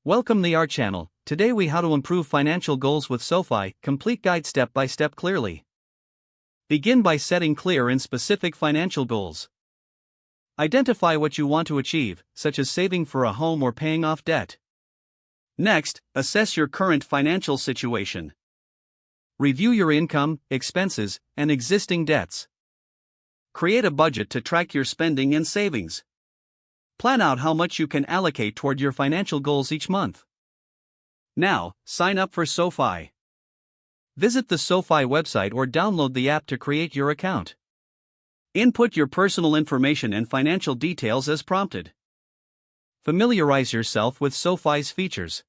Welcome to our channel. Today we how to improve financial goals with SoFi, complete guide step by step clearly. Begin by setting clear and specific financial goals. Identify what you want to achieve, such as saving for a home or paying off debt. Next, assess your current financial situation. Review your income, expenses, and existing debts. Create a budget to track your spending and savings. Plan out how much you can allocate toward your financial goals each month. Now, sign up for SoFi. Visit the SoFi website or download the app to create your account. Input your personal information and financial details as prompted. Familiarize yourself with SoFi's features.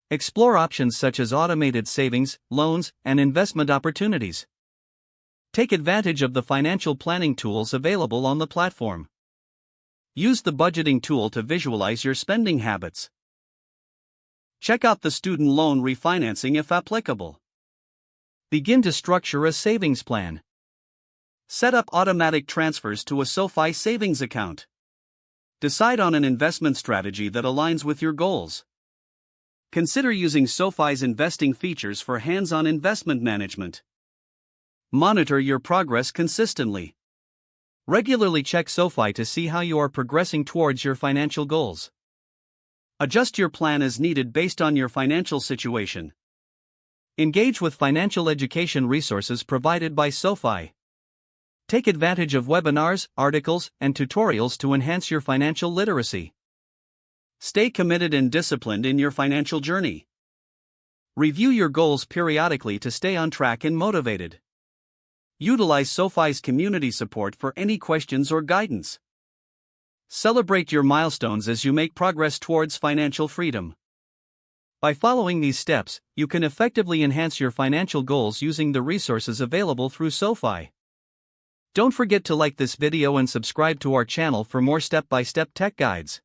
Explore options such as automated savings, loans, and investment opportunities. Take advantage of the financial planning tools available on the platform. Use the budgeting tool to visualize your spending habits. Check out the student loan refinancing if applicable. Begin to structure a savings plan. Set up automatic transfers to a SoFi savings account. Decide on an investment strategy that aligns with your goals. Consider using SoFi's investing features for hands-on investment management. Monitor your progress consistently. Regularly check SoFi to see how you are progressing towards your financial goals. Adjust your plan as needed based on your financial situation. Engage with financial education resources provided by SoFi. Take advantage of webinars, articles, and tutorials to enhance your financial literacy. Stay committed and disciplined in your financial journey. Review your goals periodically to stay on track and motivated. Utilize SoFi's community support for any questions or guidance. Celebrate your milestones as you make progress towards financial freedom. By following these steps, you can effectively enhance your financial goals using the resources available through SoFi. Don't forget to like this video and subscribe to our channel for more step-by-step tech guides.